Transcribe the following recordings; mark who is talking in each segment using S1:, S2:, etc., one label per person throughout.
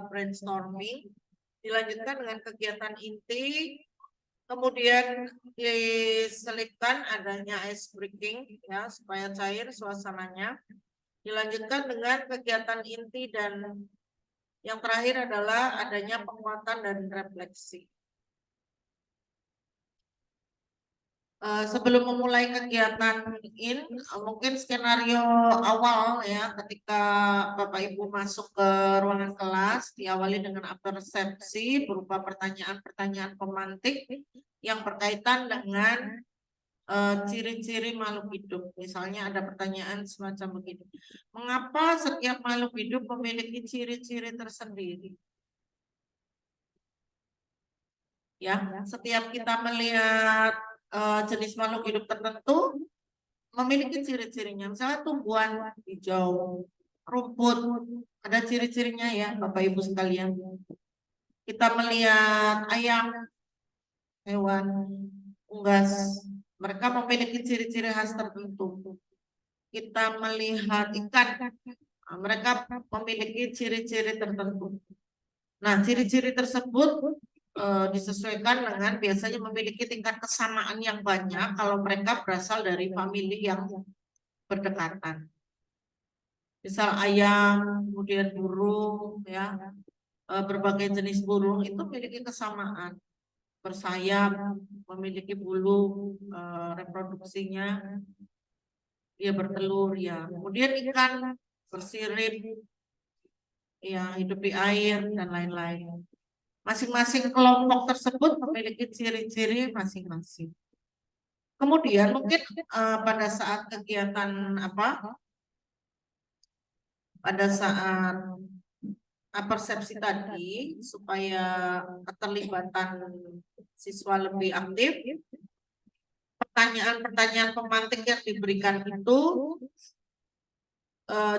S1: brainstorming, dilanjutkan dengan kegiatan inti, kemudian diselipkan adanya ice breaking ya supaya cair suasananya. Dilanjutkan dengan kegiatan inti dan yang terakhir adalah adanya penguatan dan refleksi. Sebelum memulai kegiatan ini, mungkin skenario awal ya ketika Bapak Ibu masuk ke ruangan kelas diawali dengan persepsi berupa pertanyaan-pertanyaan pemantik yang berkaitan dengan ciri-ciri makhluk hidup. Misalnya ada pertanyaan semacam begini. Mengapa setiap makhluk hidup memiliki ciri-ciri tersendiri? Ya, setiap kita melihat jenis makhluk hidup tertentu memiliki ciri-cirinya. Misalnya tumbuhan hijau, rumput, ada ciri-cirinya ya Bapak Ibu sekalian. Kita melihat ayam, hewan unggas, mereka memiliki ciri-ciri khas tertentu. Kita melihat ikan, mereka memiliki ciri-ciri tertentu. Nah, ciri-ciri tersebut disesuaikan dengan biasanya memiliki tingkat kesamaan yang banyak kalau mereka berasal dari famili yang berdekatan. Misal ayam, kemudian burung, ya, berbagai jenis burung itu memiliki kesamaan. Bersayap, memiliki bulu, reproduksinya, dia bertelur, ya. Kemudian ikan bersirip, ya, hidup di air dan lain-lain. Masing-masing kelompok tersebut memiliki ciri-ciri masing-masing. Kemudian mungkin pada saat kegiatan pada saat persepsi tadi supaya keterlibatan siswa lebih aktif, pertanyaan-pertanyaan pemantik yang diberikan itu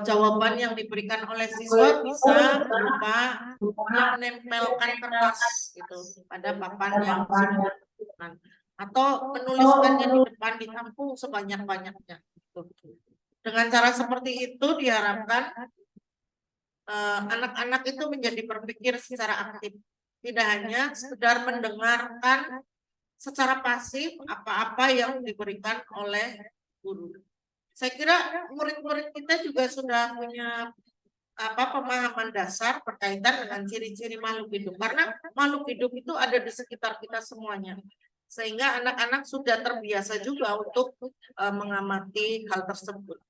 S1: jawaban yang diberikan oleh siswa bisa berupa menempelkan kertas gitu pada papan yang sudah ditentukan atau menuliskannya di depan di kampung sebanyak-banyaknya. Dengan cara seperti itu diharapkan anak-anak itu menjadi berpikir secara aktif, tidak hanya sekedar mendengarkan secara pasif apa-apa yang diberikan oleh guru. Saya kira murid-murid kita juga sudah punya pemahaman dasar berkaitan dengan ciri-ciri makhluk hidup, karena makhluk hidup itu ada di sekitar kita semuanya, sehingga anak-anak sudah terbiasa juga untuk mengamati hal tersebut.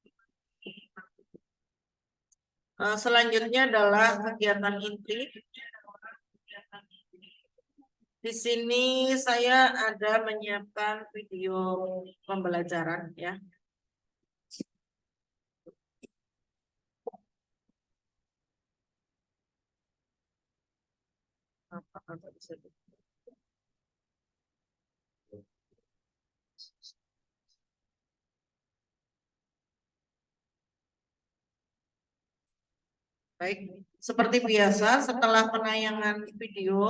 S1: Selanjutnya adalah kegiatan inti. Di sini saya ada menyiapkan video pembelajaran ya. Baik, seperti biasa setelah penayangan video,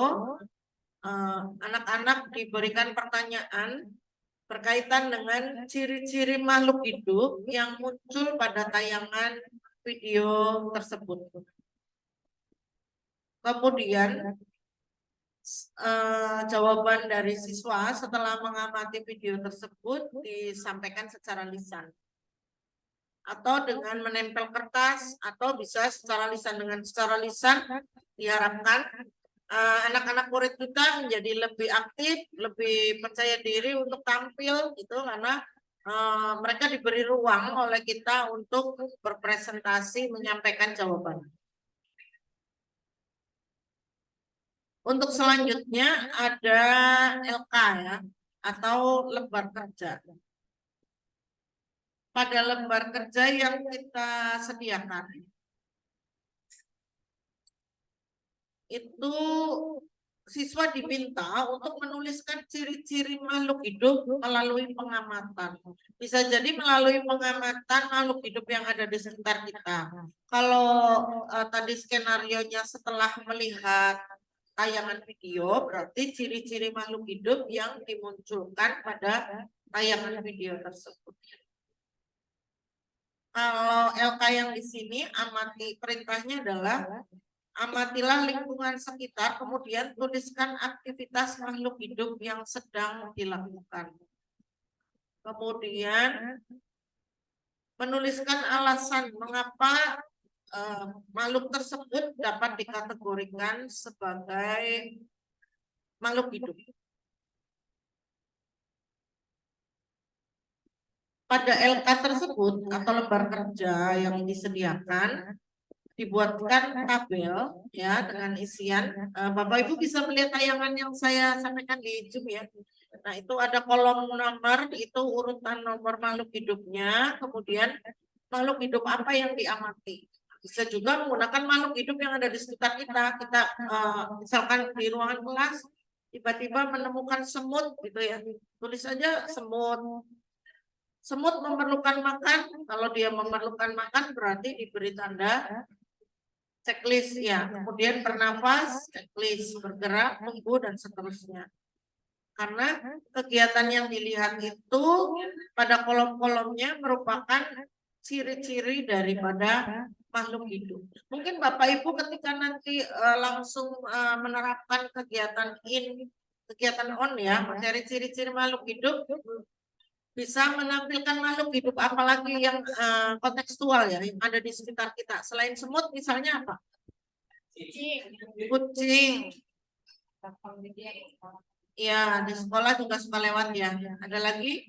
S1: anak-anak diberikan pertanyaan berkaitan dengan ciri-ciri makhluk hidup yang muncul pada tayangan video tersebut. Kemudian jawaban dari siswa setelah mengamati video tersebut disampaikan secara lisan atau dengan menempel kertas atau bisa secara lisan. Dengan secara lisan diharapkan anak-anak murid kita menjadi lebih aktif, lebih percaya diri untuk tampil gitu, karena mereka diberi ruang oleh kita untuk berpresentasi menyampaikan jawaban. Untuk selanjutnya ada LK ya, atau lembar kerja. Pada lembar kerja yang kita sediakan itu siswa diminta untuk menuliskan ciri-ciri makhluk hidup melalui pengamatan. Bisa jadi melalui pengamatan makhluk hidup yang ada di sekitar kita. Kalau tadi skenarionya setelah melihat tayangan video, berarti ciri-ciri makhluk hidup yang dimunculkan pada tayangan video tersebut. Kalau LK yang di sini amati, perintahnya adalah amatilah lingkungan sekitar, kemudian tuliskan aktivitas makhluk hidup yang sedang dilakukan. Kemudian menuliskan alasan mengapa makhluk tersebut dapat dikategorikan sebagai makhluk hidup. Pada LK tersebut atau lembar kerja yang disediakan dibuatkan tabel ya dengan isian. Bapak Ibu bisa melihat tayangan yang saya sampaikan di Zoom ya. Nah, itu ada kolom nomor, itu urutan nomor makhluk hidupnya, kemudian makhluk hidup apa yang diamati. Bisa juga menggunakan makhluk hidup yang ada di sekitar kita. Kita misalkan di ruangan kelas tiba-tiba menemukan semut gitu ya. Tulis saja semut. Semut memerlukan makan. Kalau dia memerlukan makan berarti diberi tanda checklist ya. Kemudian bernafas, checklist, bergerak, tumbuh dan seterusnya. Karena kegiatan yang dilihat itu pada kolom-kolomnya merupakan ciri-ciri daripada makhluk hidup. Mungkin Bapak Ibu ketika nanti langsung menerapkan kegiatan kegiatan on ya, mencari ciri-ciri makhluk hidup, bisa menampilkan makhluk hidup apalagi yang kontekstual ya, yang ada di sekitar kita. Selain semut misalnya apa? Kucing. Ya, di sekolah juga suka lewat ya. Ada lagi?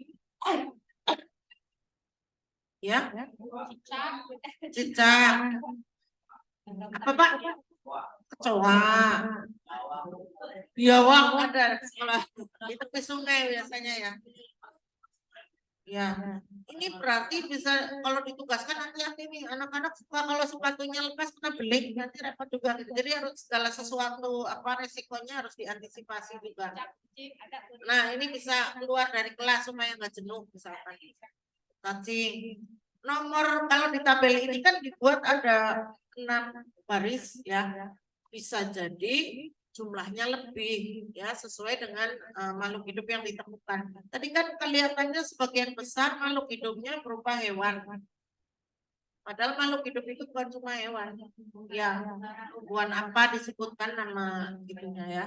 S1: Ya? Cicak. Apa Pak? Kecoa. Biawak ada di sekolah. Di tepi sungai biasanya ya. Ya, ini berarti bisa kalau ditugaskan hati-hati nih anak-anak suka kalau sepatunya lepas kena beling nanti repot juga. Jadi harus segala sesuatu apa resikonya harus diantisipasi juga. Nah ini bisa keluar dari kelas supaya nggak jenuh misalkan. Cacing. Nomor kalau di tabel ini kan dibuat ada 6 baris ya. Bisa jadi jumlahnya lebih ya sesuai dengan makhluk hidup yang ditemukan. Tadi kan kelihatannya sebagian besar makhluk hidupnya berupa hewan. Padahal makhluk hidup itu bukan cuma hewan. Ya, tumbuhan apa disebutkan nama itunya ya.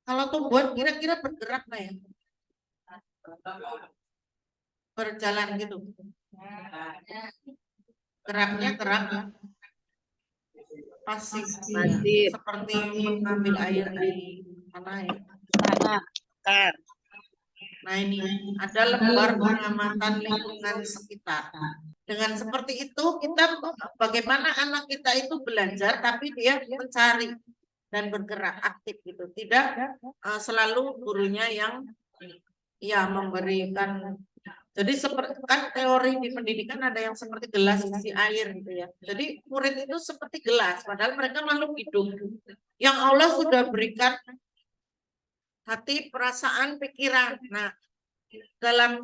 S1: Kalau tumbuhan kira-kira bergerak nggak ya? Berjalan gitu. Geraknya gerak pasif, seperti mengambil air di tanah ya. Nah ini ada lembar pengamatan lingkungan sekitar. Dengan seperti itu kita bagaimana anak kita itu belajar tapi dia mencari dan bergerak aktif gitu. Tidak selalu gurunya yang ya memberikan. Jadi seperti kan teori di pendidikan ada yang seperti gelas isi air gitu ya. Jadi murid itu seperti gelas padahal mereka makhluk hidup yang Allah sudah berikan hati, perasaan, pikiran. Nah, dalam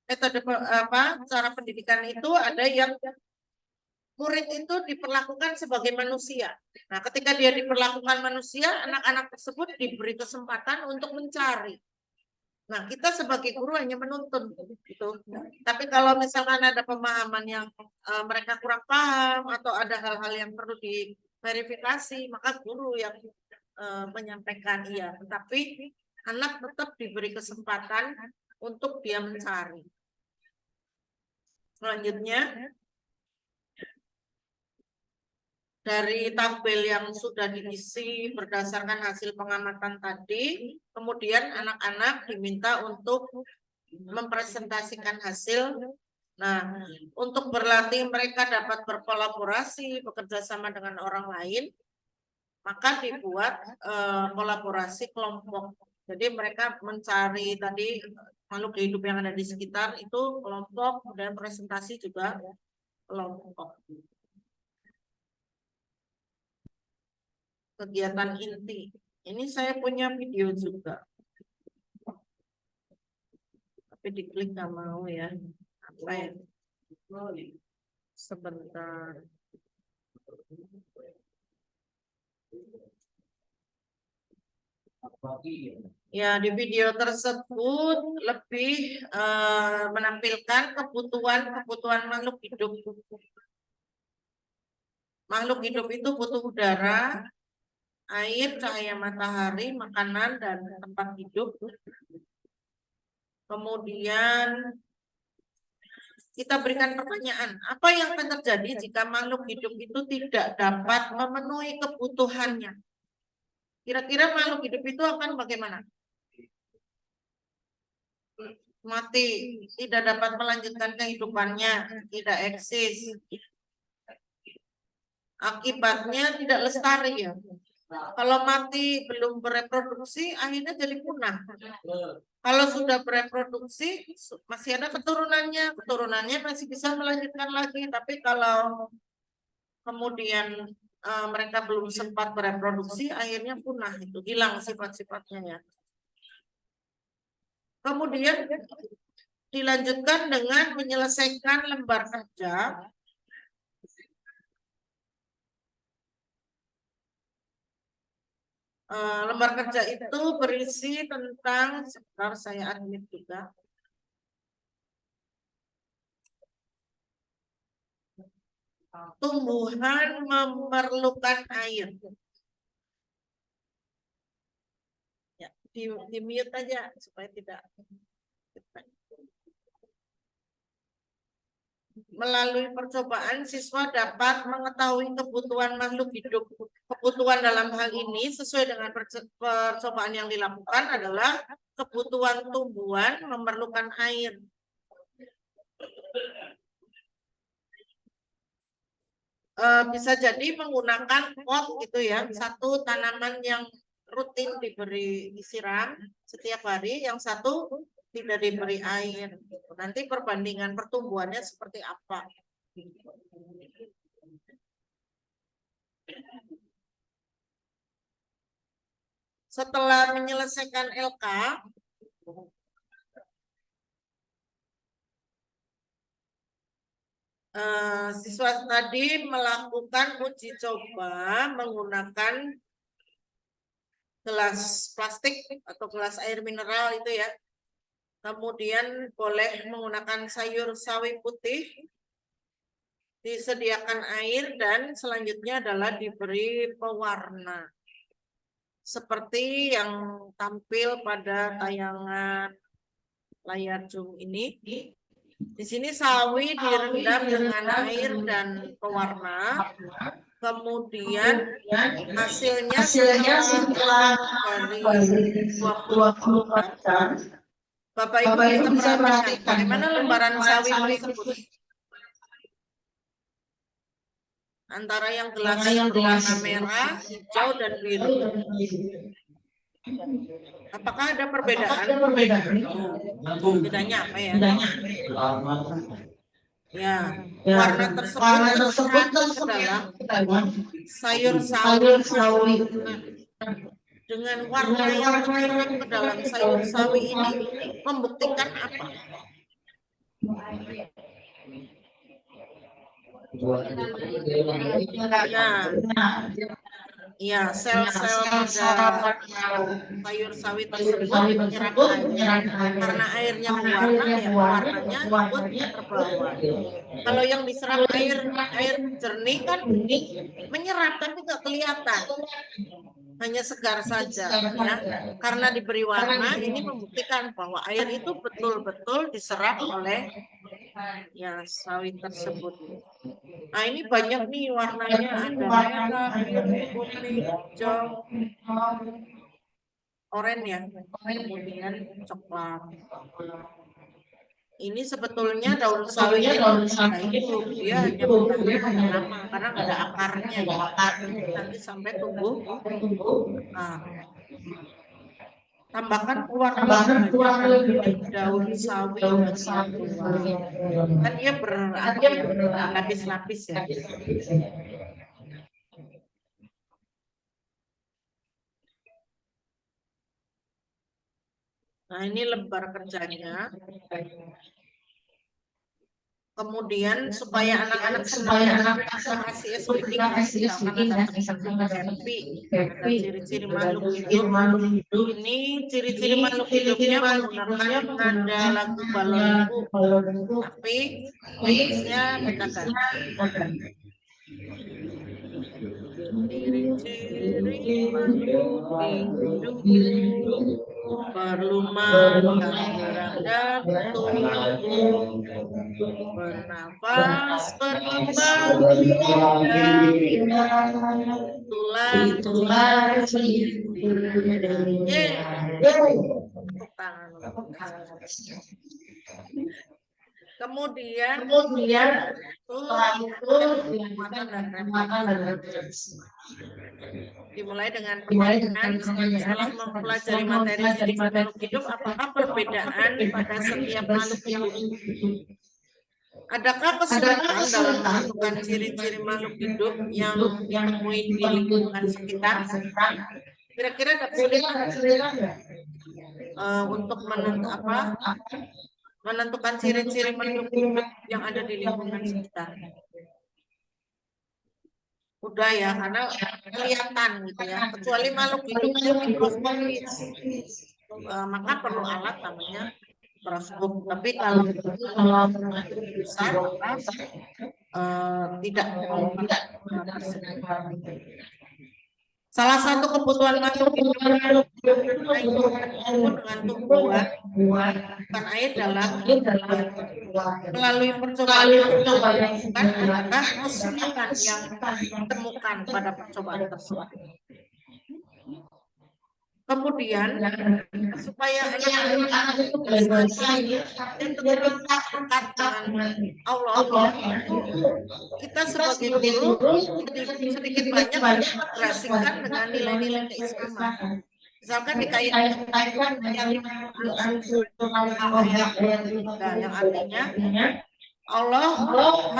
S1: metode cara pendidikan itu ada yang murid itu diperlakukan sebagai manusia. Nah, ketika dia diperlakukan manusia, anak-anak tersebut diberi kesempatan untuk mencari. Nah, kita sebagai guru hanya menuntun gitu. Tapi kalau misalkan ada pemahaman yang mereka kurang paham atau ada hal-hal yang perlu diverifikasi, maka guru yang menyampaikan iya. Tetapi anak tetap diberi kesempatan untuk dia mencari. Selanjutnya, dari tabel yang sudah diisi berdasarkan hasil pengamatan tadi, kemudian anak-anak diminta untuk mempresentasikan hasil. Nah, untuk berlatih mereka dapat berkolaborasi, bekerja sama dengan orang lain, maka dibuat kolaborasi kelompok. Jadi mereka mencari tadi makhluk hidup yang ada di sekitar itu kelompok, dan presentasi juga kelompok. Kegiatan inti. Ini saya punya video juga. Tapi diklik nggak mau ya. Apa ya? Sebentar. Ya, di video tersebut lebih menampilkan kebutuhan makhluk hidup. makhluk hidup itu butuh udara, air, cahaya matahari, makanan, dan tempat hidup. Kemudian kita berikan pertanyaan, apa yang akan terjadi jika makhluk hidup itu tidak dapat memenuhi kebutuhannya? Kira-kira makhluk hidup itu akan bagaimana? Mati, tidak dapat melanjutkan kehidupannya, tidak eksis. Akibatnya tidak lestari ya. Kalau mati belum bereproduksi, akhirnya jadi punah. Kalau sudah bereproduksi, masih ada keturunannya masih bisa melanjutkan lagi. Tapi kalau kemudian mereka belum sempat bereproduksi, akhirnya punah, itu hilang sifat-sifatnya ya. Kemudian dilanjutkan dengan menyelesaikan lembar kerja. Lembar kerja itu berisi tentang, sebentar saya admit juga. Tumbuhan memerlukan air. Ya, di mute aja supaya tidak. Melalui percobaan, siswa dapat mengetahui kebutuhan makhluk hidup. Kebutuhan dalam hal ini sesuai dengan percobaan yang dilakukan adalah kebutuhan tumbuhan memerlukan air. Bisa jadi menggunakan pot gitu ya, satu tanaman yang rutin diberi disiram setiap hari, yang satu tidak diberi air. Nanti perbandingan pertumbuhannya seperti apa? Setelah menyelesaikan LK, siswa tadi melakukan uji coba menggunakan gelas plastik atau gelas air mineral itu ya. Kemudian boleh menggunakan sayur sawi putih, disediakan air, dan selanjutnya adalah diberi pewarna. Seperti yang tampil pada tayangan layar Zoom ini. Di sini sawi direndam dengan air dan pewarna. Kemudian hasilnya setelah dari 24 jam, Bapak Ibu bisa perhatikan bagaimana lembaran sawi tersebut. Antara yang gelasnya berwarna merah, hijau, dan biru. Apakah ada perbedaan? Bedanya apa ya? Ya, warna tersebut terserap ke dalam sayur sawi. Dengan warna yang terserap ke dalam sayur sawi ini membuktikan apa? Ya, sel-sel pada sayur sawi tersebut menyerap air. Karena airnya berwarna, ya warnanya ikut terbawa. Kalau yang diserap air jernih kan menyerap tapi nggak kelihatan, hanya segar saja ya. Karena diberi warna, ini membuktikan bahwa air itu betul-betul diserap oleh ya sawi tersebut. Nah, ini banyak nih warnanya, ada merah, biru, putih, hijau, oranye ya, kemudian coklat. Ini sebetulnya daun sawi itu dia hanya bertahan lama karena nggak ada akarnya ya. Nanti sampai tumbuh. Tambahkan pewarna lebih banyak daun sawi kan dia berlapis-lapis ya. Nah, ini lembar kerjanya. Kemudian supaya anak-anak hasil speaking, ada ciri-ciri makhluk hidup. Ini ciri-ciri makhluk hidupnya menggunakan nada lagu balonku, tapi fokusnya bedakan. hidup perlu makan, beradab, tumbuh, bernafas, berkembang biak, itulah ciri dirinya. Tepuk tangan. Kemudian itu penguatan dan refleksi. Dimulai dengan pertanyaan, setelah mempelajari materi makhluk hidup, apakah perbedaan pada setiap makhluk hidup? Adakah kesulitan dalam menentukan ciri-ciri makhluk hidup yang ditemui di lingkungan sekitar? Kira-kira ada kesulitan untuk menentukan ciri-ciri makhluk hidup yang ada di lingkungan sekitar? Udah ya, karena kelihatan gitu ya, kecuali makhluk hidupnya mikroskopis, maka perlu alat namanya mikroskop. Tapi kalau besar maka tidak perlu. Salah satu kebutuhan makhluk hidup itu dengan tumbuhan, bukan air dalam melalui percobaan bukan adakah kesulitan yang ditemukan pada percobaan tersebut. Kemudian supaya anak itu dekat dengan Allah, kita sebagai guru sedikit banyak mengintegrasikan dengan nilai-nilai keislaman. Misalkan dikaitkan yang artinya Allah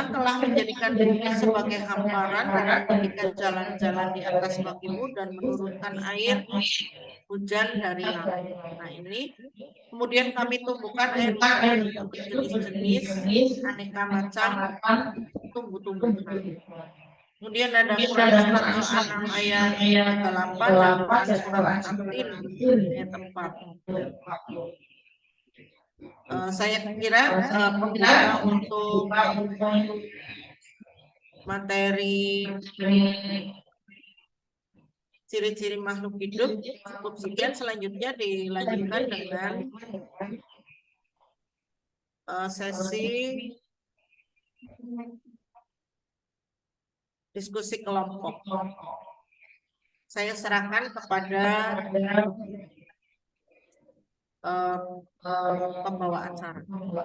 S1: telah menjadikan bumi sebagai hamparan dan memberikan jalan-jalan di atas bagimu dan menurunkan air hujan dari langit. Nah ini kemudian kami tumbuhkan air hujan jenis-jenis aneka macam tumbuh-tumbuhan. Kemudian ada Quran surat Al-An'am ayat 38 dan Quran surat At-Tin ayat 4. Saya kira pembuka untuk materi ciri-ciri makhluk hidup cukup sekian. Selanjutnya dilanjutkan dengan sesi diskusi kelompok. Saya serahkan kepada pembawa acara.